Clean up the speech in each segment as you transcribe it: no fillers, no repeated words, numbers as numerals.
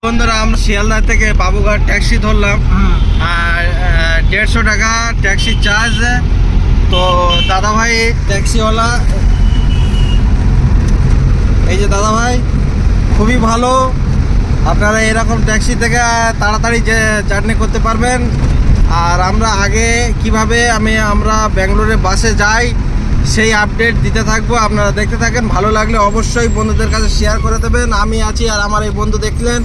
বন্ধুরা আমরা শিয়ালদা থেকে বাবুঘাট ট্যাক্সি ধরলাম আর 150 টাকা ট্যাক্সি চার্জ। তো দাদাভাই ট্যাক্সিওয়ালা, এই যে দাদাভাই খুবই ভালো। আপনারা এরকম ট্যাক্সি থেকে তাড়াতাড়ি যে জার্নি করতে পারবেন। আর আমরা আগে কিভাবে আমরা ব্যাঙ্গালোরে বাসে যাই সেই আপডেট দিতে থাকবো, আপনারা দেখতে থাকেন। ভালো লাগলে অবশ্যই বন্ধুদের কাছে শেয়ার করে দেবেন। আমি আছি আর আমার এই বন্ধু দেখলেন,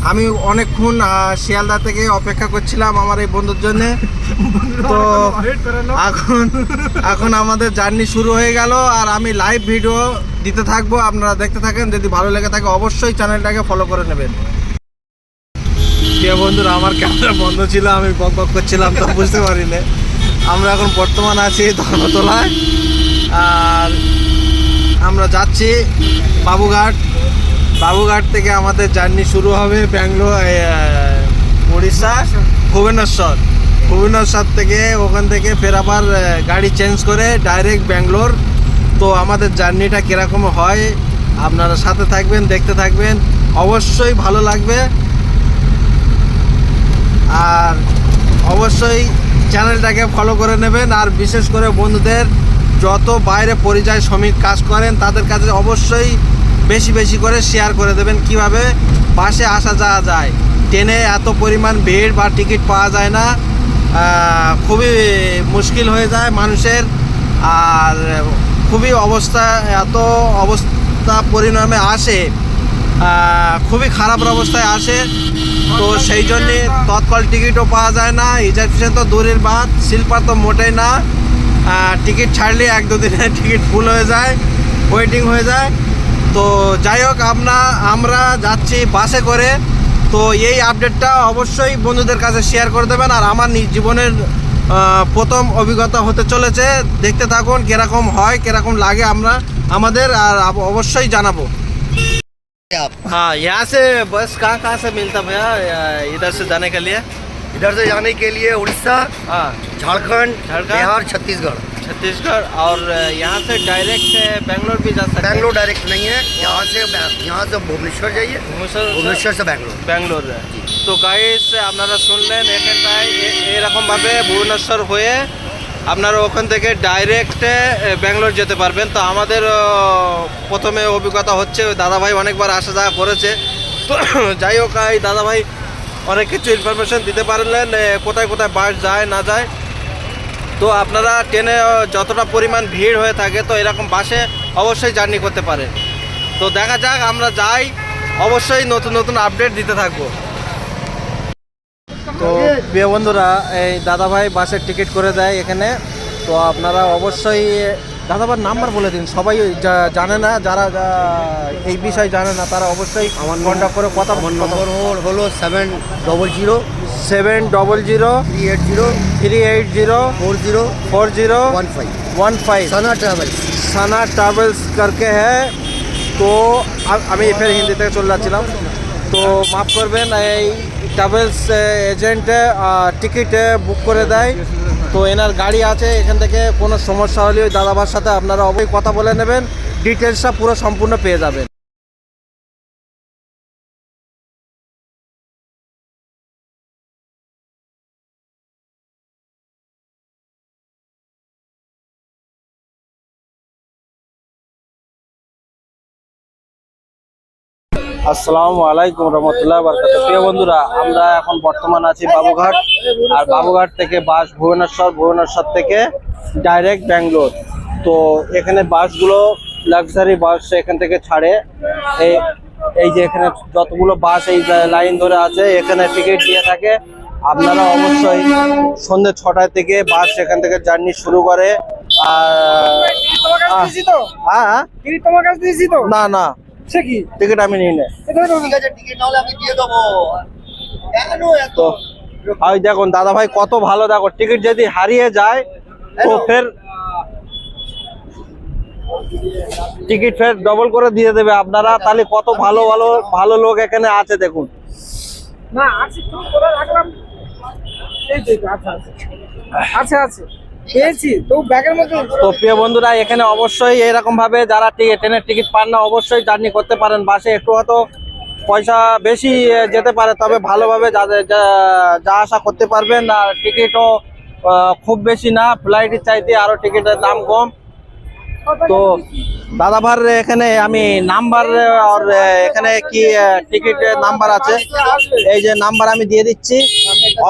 আমি অনেকক্ষণ শিয়ালদা থেকে অপেক্ষা করছিলাম আমার এই বন্ধুর জন্যে। তো এখন আমাদের জার্নি শুরু হয়ে গেল আর আমি লাইভ ভিডিও দিতে থাকবো, আপনারা দেখতে থাকেন। যদি ভালো লেগে থাকে অবশ্যই চ্যানেলটাকে ফলো করে নেবেন। প্রিয় বন্ধুরা, আমার ক্যামেরা বন্ধ ছিল, আমি বক বক করছিলাম তো বুঝতে পারিনি। আমরা এখন বর্তমান আছি ধর্মতলায় আর আমরা যাচ্ছি বাবুঘাট থেকে আমাদের জার্নি শুরু হবে উড়িষ্যা ভুবনেশ্বর থেকে। ওখান থেকে ফের আবার গাড়ি চেঞ্জ করে ডাইরেক্ট ব্যাঙ্গালোর। তো আমাদের জার্নিটা কীরকম হয় আপনারা সাথে থাকবেন, দেখতে থাকবেন, অবশ্যই ভালো লাগবে। আর অবশ্যই চ্যানেলটাকে ফলো করে নেবেন। আর বিশেষ করে বন্ধুদের যত বাইরে পরিযায়ী শ্রমিক কাজ করেন তাদের কাছে অবশ্যই বেশি বেশি করে শেয়ার করে দেবেন কিভাবে বাসে আসা যাওয়া যায়। ট্রেনে এত পরিমাণ ভিড় বা টিকিট পাওয়া যায় না, খুবই মুশকিল হয়ে যায় মানুষের। আর খুবই এত অবস্থা পরিণামে আসে, খুবই খারাপ অবস্থায় আসে। তো সেই জন্যে তৎকাল টিকিটও পাওয়া যায় না, রিজার্ভেশন তো দূরের বাদ, স্লিপার তো মোটেই না। টিকিট ছাড়লে 1-2 দিনের টিকিট ফুল হয়ে যায়, ওয়েটিং হয়ে যায়। তো যাই হোক, আমরা যাচ্ছি বাসে করে। তো এই আপডেটটা অবশ্যই বন্ধুদের কাছে শেয়ার করে দেবেন। আর আমার জীবনের প্রথম অভিজ্ঞতা হতে চলেছে, দেখতে থাকুন কীরকম হয়, কীরকম লাগে আমাদের, আর অবশ্যই জানাবো। हाँ, यहाँ से बस कहाँ से मिलता भैया इधर से जाने के लिए? इधर से जाने के लिए उड़ीसा, हाँ, झारखंड, बिहार, छत्तीसगढ़ और यहाँ से डायरेक्ट बेंगलोर भी जा सकते हैं? बैंगलोर डायरेक्ट नहीं है, यहाँ से भुवनेश्वर जाइए, भुवनेश्वर से ব্যাঙ্গালোর। তো গাইস আপনারা শুনলেন, এখানটায় এরকমভাবে ভুবনেশ্বর হয়ে আপনারা ওখান থেকে ডাইরেক্ট ব্যাঙ্গালোর যেতে পারবেন। তো আমাদের প্রথমে অভিজ্ঞতা হচ্ছে, ওই দাদাভাই অনেকবার আসা যাওয়া করেছে। তো যাই হোক, এই দাদাভাই অনেক কিছু ইনফরমেশন দিতে পারলেন কোথায় কোথায় বাস যায় না যায়। তো আপনারা ট্রেনে যতটা পরিমাণ ভিড় হয়ে থাকে, তো এরকম বাসে অবশ্যই জার্নি করতে পারেন। তো দেখা যাক, আমরা যাই, অবশ্যই নতুন নতুন আপডেট দিতে থাকবো। তো প্রিয় বন্ধুরা, এই দাদাভাই বাসের টিকিট করে দেয় এখানে। তো আপনারা অবশ্যই দাদাভাইয়ের নাম্বার বলে দিন, সবাই জানে না, যারা এই বিষয় জানে না তারা অবশ্যই আমার কন্ট্যাক্ট করে কথা। আমার নম্বর হলো 700 700 380 4015 সানা ট্রাভেলস करके है। তো আমি ফের হিন্দিতে চলে যাচ্ছিলাম, তো মাফ করবেন। এই ট্রাভেলস এজেন্ট টিকিট বুক করে দেয়। তো এনার গাড়ি আছে, এখান থেকে কোনো সমস্যা হলে ওই দাদাভাইয়ের সাথে আপনারা অবশ্যই কথা বলে নেবেন, ডিটেলসটা পুরো সম্পূর্ণ পেয়ে যাবেন। আসসালামু আলাইকুম রহমতুল্লাহ বারকাতুহু। প্রিয় বন্ধুরা, আমরা এখন বর্তমান আছি বাবুঘাট। আর বাবুঘাট থেকে বাস ভুবনেশ্বর থেকে ডাইরেক্ট ব্যাঙ্গালোর। তো এখানে বাসগুলো লাক্সারি বাস এখান থেকে ছাড়ে। এই যে এখানে যতগুলো বাস এই লাইন ধরে আছে, এখানে টিকিট দিয়ে থাকে। আপনারা অবশ্যই সন্ধ্যে 6টায় থেকে বাস এখান থেকে জার্নি শুরু করে। না না, টিকিট আমি নিই না। তো ওই দেখুন দাদাভাই কত ভালো, দেখো টিকিট যদি হারিয়ে যায় তো ফের টিকিট ফের ডবল করে দিয়ে দেবে আপনারা। তাহলে কত ভালো ভালো ভালো লোক এখানে আছে দেখুন। আচ্ছা পেয়েছি তো ব্যাগের মধ্যে। তো প্রিয় বন্ধুরা, এখানে অবশ্যই এরকম ভাবে যারা ট্রেনের টিকিট পান না, অবশ্যই জার্নি করতে পারেন বাসে। একটু হয়তো পয়সা বেশি যেতে পারে, তবে ভালোভাবে যা আসা করতে পারবেন। আর টিকিটও খুব বেশি না, ফ্লাইটের চাইতে আরো টিকিটের দাম কম। তো দাদাভার এখানে আমি নাম্বার আর এখানে কি টিকিট নাম্বার আছে, এই যে নাম্বার আমি দিয়ে দিচ্ছি,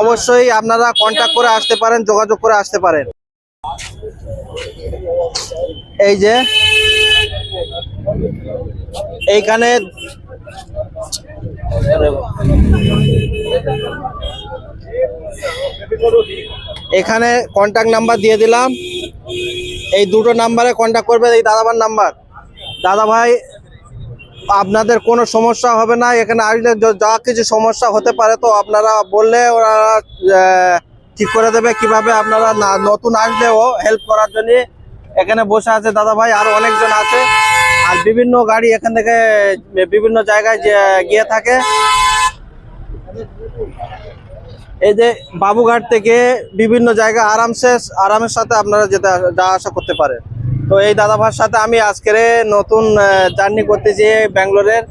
অবশ্যই আপনারা কন্ট্যাক্ট করে আসতে পারেন, যোগাযোগ করে আসতে পারেন। এই যে এইখানে এখানে কন্ট্যাক্ট নাম্বার দিয়ে দিলাম, এই দুটো নাম্বারে কন্ট্যাক্ট করবেন, এই দাদাভাইয়ের নাম্বার। দাদা ভাই আপনাদের কোনো সমস্যা হবে না, এখানে আসলে যা কিছু সমস্যা হতে পারে তো আপনারা বললে ওরা ঠিক করে দেবে। কিভাবে আপনারা নতুন আসলেও হেল্প করার জন্য এখানে বসে আছে দাদা ভাই, আরো অনেকজন আছে। আর বিভিন্ন গাড়ি এখান থেকে বিভিন্ন জায়গায় গিয়ে থাকে। এই যে বাবুঘাট থেকে বিভিন্ন জায়গায় আরামের সাথে আপনারা যা আসা করতে পারেন। তো এই দাদা ভাইয়ের সাথে আমি আজকের নতুন জার্নি করতেছি ব্যাঙ্গালোরের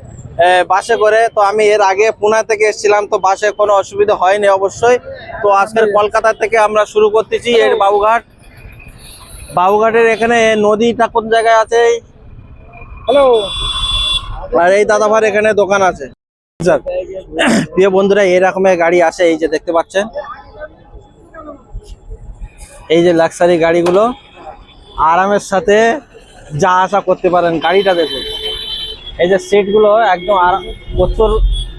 বাসে করে। তো আমি এর আগে পুনা থেকে এসেছিলাম, তো বাসে কোনো অসুবিধা হয়নি অবশ্যই। তো আজকের কলকাতা থেকে আমরা শুরু করতেছি এর বাবুঘাটের এখানে নদীটা কোন জায়গায় আছে, হ্যালো। আর এই দাদা ভাইয়ের এখানে দোকান আছে। প্রিয় বন্ধুরা, এরকমের গাড়ি আসে, এই যে দেখতে পাচ্ছেন, এই যে লাক্সারি গাড়িগুলো আরামের সাথে যা আসা করতে পারেন। গাড়িটা দেখুন, এই যে সিটগুলো একদম প্রচুর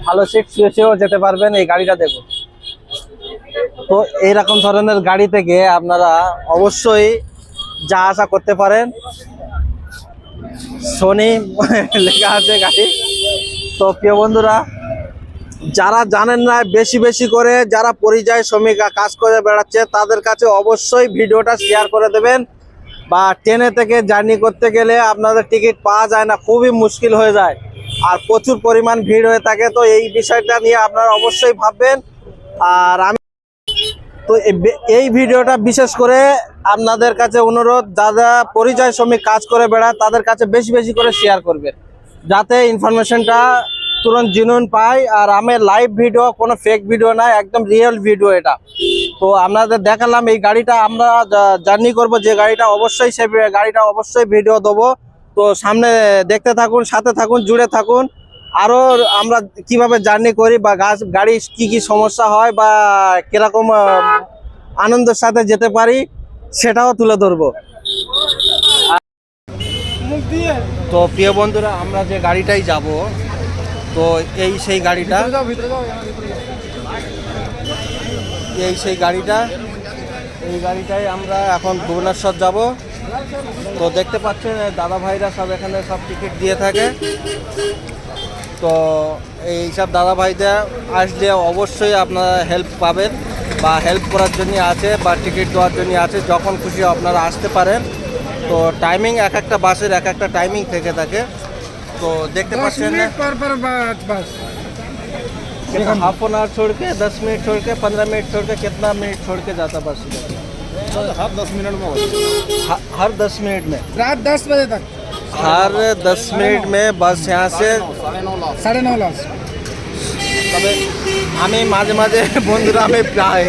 ভালো সিট, শুয়েও যেতে পারবেন। এই গাড়িটা দেখুন। তো এইরকম ধরনের গাড়ি থেকে আপনারা অবশ্যই যা আসা করতে পারেন। সোনি লেখা আছে গাড়ি। তো প্রিয় বন্ধুরা, যারা জানেন না, বেশি বেশি করে যারা পরিযায়ী শ্রমিক কাজ করে বেড়াচ্ছে তাদের কাছে অবশ্যই ভিডিওটা শেয়ার করে দেবেন। বা ট্রেনে থেকে জার্নি করতে গেলে আপনাদের টিকিট পাওয়া যায় না, খুবই মুশকিল হয়ে যায়, আর প্রচুর পরিমাণ ভিড় হয়ে থাকে। তো এই বিষয়টা নিয়ে আপনারা অবশ্যই ভাববেন। আর আমি তো এই ভিডিওটা বিশেষ করে আপনাদের কাছে অনুরোধ, যারা পরিযায়ী শ্রমিক কাজ করে বেড়ায় তাদের কাছে বেশি বেশি করে শেয়ার করবেন, যাতে ইনফরমেশনটা তুরন্ত জিনুইন পাই। আর আমার লাইভ ভিডিও, কোনো ফেক ভিডিও না, একদম রিয়েল ভিডিও এটা। তো আপনাদের দেখালাম এই গাড়িটা, আমরা জার্নি করব যে গাড়িটা, অবশ্যই সে গাড়িটা অবশ্যই ভিডিও দেবো। তো সামনে দেখতে থাকুন, সাথে থাকুন, জুড়ে থাকুন। আরও আমরা কিভাবে জার্নি করি বা গাড়ি কি কি সমস্যা হয় বা কিরকম আনন্দের সাথে যেতে পারি সেটাও তুলে ধরবো। তো প্রিয় বন্ধুরা, আমরা যে গাড়িটাই যাব, তো এই সেই গাড়িটা, এই গাড়িটাই আমরা এখন ভুবনেশ্বর যাব। তো দেখতে পাচ্ছেন দাদা ভাইরা সব এখানে সব টিকিট দিয়ে থাকে। তো এই সব দাদা ভাইরা আসলে অবশ্যই আপনারা হেল্প পাবেন, বা হেল্প করার জন্য আছে, বা টিকিট দেওয়ার জন্য আছে। যখন খুশি আপনারা আসতে পারেন। তো টাইমিং এক একটা বাসের এক একটা টাইমিং থেকে থাকে। तो देखते पाচ্ছেন हाफ एन आवर छोड़ के 10 मिनट छोड़ के 15 मिनट छोड़ के कितना मिनट छोड़ के जाता बस हर 10 मिनट में हर 10 मिनट में रात 10 बजे तक हर 10 मिनट में बस यहाँ से 9:30 लाख তবে আমি মাঝে মাঝে বন্ধুরা আমি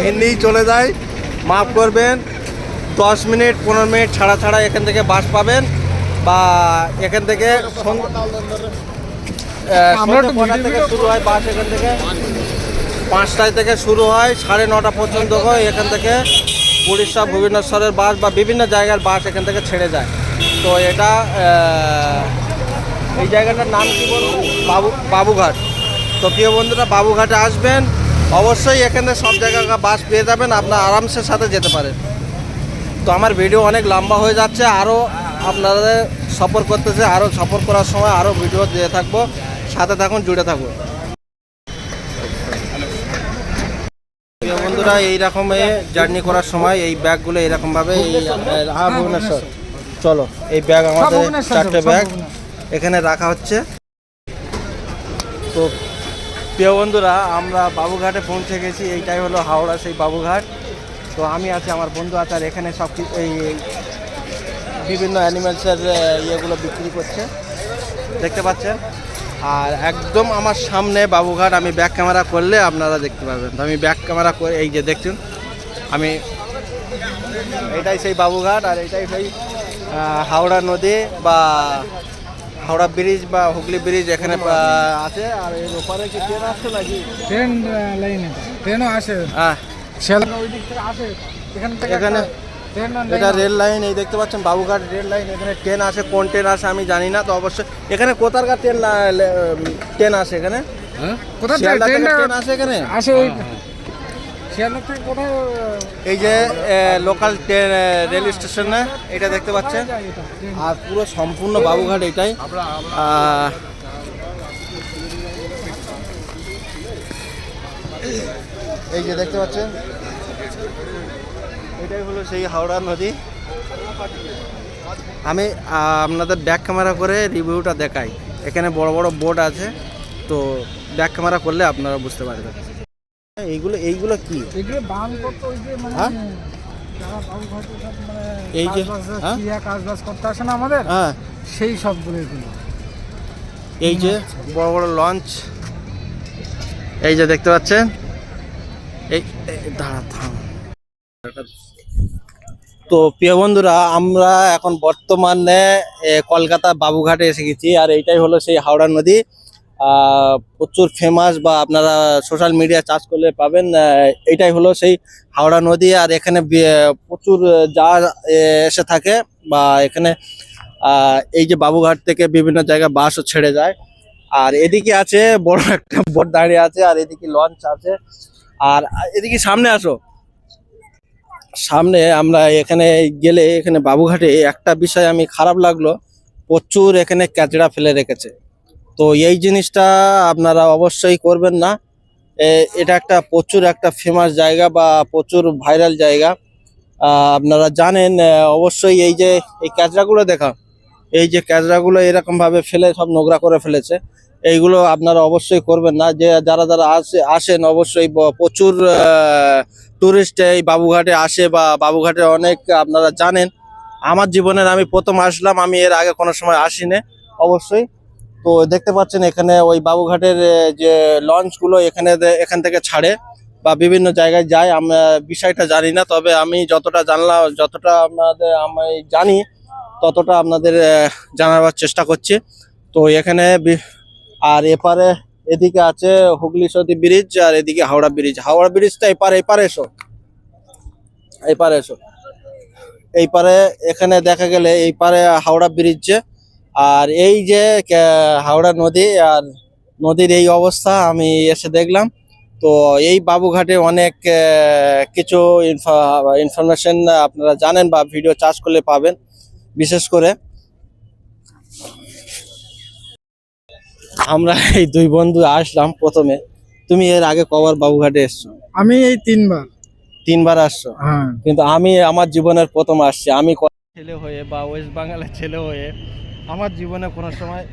হিন্দি চলে যাই, মাফ করবেন। 10 মিনিট 15 মিনিট ছাড়া ছাড়া এখান থেকে বাস পাবেন, বা এখান থেকে সন্ধ্যা থেকে শুরু হয় বাস, এখান থেকে 5টায় থেকে শুরু হয় 9:30 পর্যন্ত হয়। এখান থেকে উড়িষ্যা ভুবনেশ্বরের বাস বা বিভিন্ন জায়গার বাস এখান থেকে ছেড়ে যায়। তো এটা এই জায়গাটার নাম কি বলবো, বাবুঘাট। তো প্রিয় বন্ধুরা, বাবুঘাটে আসবেন অবশ্যই, এখানে সব জায়গায় বাস পেয়ে যাবেন, আপনার আরামসে সাথে যেতে পারেন। তো আমার ভিডিও অনেক লম্বা হয়ে যাচ্ছে, আরও আপনাদের সফর করতেছে, আরও সফর করার সময় আরও ভিডিও দিয়ে থাকবো, সাথে থাকুন, জুড়ে থাকুন। প্রিয় বন্ধুরা, এইরকমই জার্নি করার সময় এই ব্যাগগুলো এইরকমভাবে ভুবনেশ্বর চলো, এই ব্যাগ আমাদের 4টে ব্যাগ এখানে রাখা হচ্ছে। তো প্রিয় বন্ধুরা, আমরা বাবুঘাটে পৌঁছে গেছি। এইটাই হলো হাওড়া সেই বাবুঘাট। তো আমি আছি, আমার বন্ধু আছে, আর এখানে সব এই বিভিন্ন অ্যানিমেলসের ইয়েগুলো বিক্রি করছে, দেখতে পাচ্ছেন। আর একদম আমার সামনে বাবুঘাট, আমি ব্যাক ক্যামেরা করলে আপনারা দেখতে পাবেন। তো আমি ব্যাক ক্যামেরা করে, এই যে দেখছেন আমি, এটাই সেই বাবুঘাট আর এটাই সেই হাওড়া নদী বা হাওড়া ব্রিজ বা হুগলি ব্রিজ এখানে আছে। আর এর ওপারে কি ট্রেন আসছে নাকি? ট্রেন লাইন, ট্রেনও আসে, হ্যাঁ, শিয়ালদা ওই দিক থেকে আসে, এখান থেকে এখানে ট্রেন এটা রেল লাইন, এই দেখতে পাচ্ছেন বাবুঘাট রেল লাইন। এখানে ট্রেন আসে, কোন ট্রেন আসে আমি জানি না, তো অবশ্যই এখানে কোথাকার ট্রেন আসে এখানে? কোথা থেকে শিয়ালদা থেকে ট্রেনটা ট্রেন আসে এখানে? আসে ওই শিয়ালদা থেকে কোথায় এই যে লোকাল ট্রেন রেল স্টেশনে এটা দেখতে পাচ্ছেন। যায় এটা ট্রেন? আর পুরো সম্পূর্ণ বাবুঘাট এটাই। এই যে দেখতে পাচ্ছেন এটাই হলো সেই হাওড়া নদী। আমি আপনাদের ব্যাক ক্যামেরা করে রিভিউটা দেখাই। এখানে বড় বড় বোর্ড আছে, তো ব্যাক ক্যামেরা করলে আপনারা বুঝতে পারবেন। এইগুলো কি? এগুলো বান করতে ওই যে মানে হ্যাঁ? যারা বাবুঘাটে সব মানে এই যে, হ্যাঁ? কাজ বাজ করতে আসে না আমাদের, হ্যাঁ, সেই সবগুলো এগুলো। এই যে বড় বড় লঞ্চ, এই যে দেখতে পাচ্ছেন। দাঁড়া থাম। তো প্রিয় বন্ধুরা, আমরা এখন বর্তমানে কলকাতা বাবুঘাটে এসে গেছি। আর এইটাই হলো সেই হাওড়া নদী, প্রচুর ফেমাস, বা আপনারা সোশ্যাল মিডিয়া চার্জ করলে পাবেন। এইটাই হলো সেই হাওড়া নদী। আর এখানে প্রচুর জাহাজ এসে থাকে, বা এখানে এই যে বাবুঘাট থেকে বিভিন্ন জায়গায় বাসও ছেড়ে যায়। আর এদিকে আছে বড় একটা বোট দাঁড়িয়ে আছে, আর এদিকে লঞ্চ আছে। আর এদিকে সামনে আসো, সামনে আমরা এখানে গেলে, এখানে বাবুঘাটে একটা বিষয় আমি খারাপ লাগলো, প্রচুর এখানে ক্যাচড়া ফেলে রেখেছে। তো এই জিনিসটা আপনারা অবশ্যই করবেন না। এটা একটা প্রচুর একটা ফেমাস জায়গা বা প্রচুর ভাইরাল জায়গা। আপনারা জানেন অবশ্যই। এই যে এই ক্যাচড়াগুলো দেখা, এই যে ক্যাচড়াগুলো এরকম ভাবে ফেলে সব নোংরা করে ফেলেছে। এইগুলো আপনারা অবশ্যই করবেন না। যে যারা যারা আসেন অবশ্যই, প্রচুর টুরিস্ট এই বাবুঘাটে আসে, বা বাবুঘাটে অনেক আপনারা জানেন। আমার জীবনের আমি প্রথম আসলাম, আমি এর আগে কোনো সময় আসিনি অবশ্যই। তো দেখতে পাচ্ছেন এখানে ওই বাবুঘাটের যে লঞ্চগুলো এখান থেকে ছাড়ে বা বিভিন্ন জায়গায় যায়। আমরা বিষয়টা জানি না, তবে আমি যতটা জানলাম, যতটা আমি জানি ততটা আপনাদের জানাবার চেষ্টা করছি। তো এখানে আর এপারে এদিকে আছে হুগলি সদী ব্রিজ, আর এদিকে হাওড়া ব্রিজ। হাওড়া ব্রিজটা এপারে এসো, এপারে এসো। এইপারে এখানে দেখা গেলে এইপারে হাওড়া ব্রিজ, আর এই যে হাওড়া নদী, আর নদীর এই অবস্থা আমি এসে দেখলাম। তো এই বাবুঘাটে অনেক কিছু ইনফরমেশন আপনারা জানেন, বা ভিডিও চার্জ করলে পাবেন। বিশেষ করে আমরা এই দুই বন্ধু আসলাম প্রথমে। তুমি এর আগে কবার বাবুঘাটে এসছো? আমি এই তিনবার আসছো? হ্যাঁ। কিন্তু আমি আমার জীবনের প্রথম আসছি। আমি ছেলে হয়ে বা ওয়েস্ট বেঙ্গলের ছেলে হয়ে আমার জীবনে কোনো সময়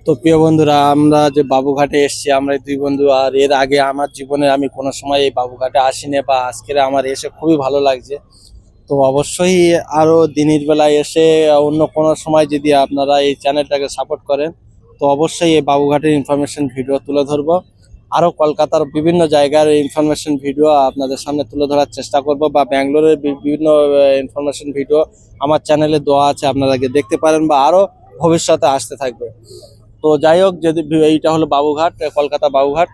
তো প্রিয় বন্ধুরা, আমরা যে বাবুঘাটে এসেছি, আমরা এই দুই বন্ধু, আর এর আগে আমার জীবনে আমি কোনো সময় এই বাবুঘাটে আসিনি, বা আজকের আমার এসে খুবই ভালো লাগছে। তো অবশ্যই আরও দিনের বেলায় এসে অন্য কোনো সময় যদি আপনারা এই চ্যানেলটাকে সাপোর্ট করেন, তো অবশ্যই এই বাবুঘাটের ইনফরমেশন ভিডিও তুলে ধরবো। আরও কলকাতার বিভিন্ন জায়গার ইনফরমেশন ভিডিও আপনাদের সামনে তুলে ধরার চেষ্টা করব, বা ব্যাঙ্গালোরের বিভিন্ন ইনফরমেশন ভিডিও আমার চ্যানেলে দেওয়া আছে, আপনারা দেখতে পারেন, বা আরও ভবিষ্যতে আসতে থাকবে। তো যাই হোক, যদি এইটা হলো বাবুঘাট, কলকাতা বাবুঘাট।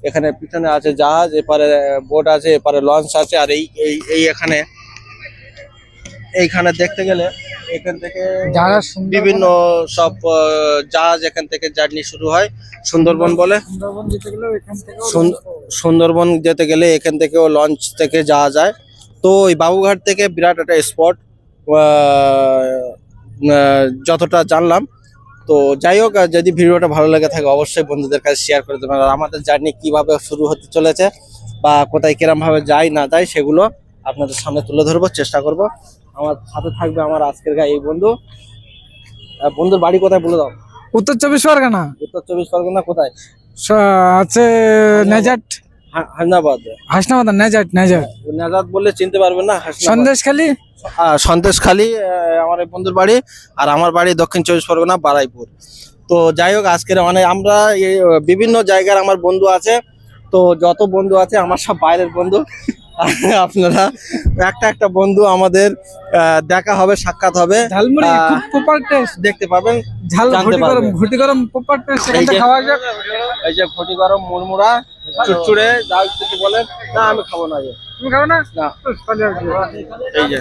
এখানে পিছনে আছে জাহাজ, এপারে বোট আছে, এপারে লঞ্চ আছে। আর এই এইখানে দেখতে গেলে এখান থেকে যারা বিভিন্ন সব জাহাজ এখান থেকে জার্নি শুরু হয় সুন্দরবন বলে। সুন্দরবন যেতে গেলেও এখান থেকে সুন্দরবন যেতে গেলে এখান থেকেও লঞ্চ থেকে যাওয়া যায়। তো এই বাবুঘাট থেকে বিরাট একটা স্পট যতটা জানলাম। তো যাই হোক, যদি ভিডিওটা ভালো লেগে থাকে অবশ্যই বন্ধুদের কাছে শেয়ার করে দেবেন। আর আমাদের জার্নি কিভাবে শুরু হতে চলেছে, বা কোথায় কিরম ভাবে যাই না যাই, সেগুলো আপনাদের সামনে তুলে ধরবো, চেষ্টা করব। আমার সাথে থাকবে আমার আজকের এই বন্ধু। বন্ধুর বাড়ি কোথায় বলে দাও? উত্তর 24 পরগনা। উত্তর 24 পরগনা কোথায়? আছে নেজাট। হাসনাবাদ। হাসনাবাদ নাজাট নাজাত বললে চিনতে পারবেন না। সন্দেশখালী। সন্দেশখালী আমার এই বন্ধুর বাড়ি, আর আমার বাড়ি দক্ষিণ চব্বিশ পরগনা বারাইপুর। তো যাই হোক, আজকের আমরা এই বিভিন্ন জায়গার আমার বন্ধু আছে, তো যত বন্ধু আছে আমার সব বাইরের বন্ধু। আপনারা একটা বন্ধু আমাদের দেখা হবে, সাক্ষাৎ হবে, ঝালমুড়ি খুব প্রপার টেস্ট দেখতে পাবেন, জানতে পারবেন। ঘুটি গরম প্রপার টেস্ট এই যে- খাওয়া যাক। এই যে ঘটি গরম, মুড়মুড়া, চুড়চুড়ে, যা কিছু বলেন। না, আমি খাবো না। তুমি খাও না? না। তাহলে আর কি? এই যে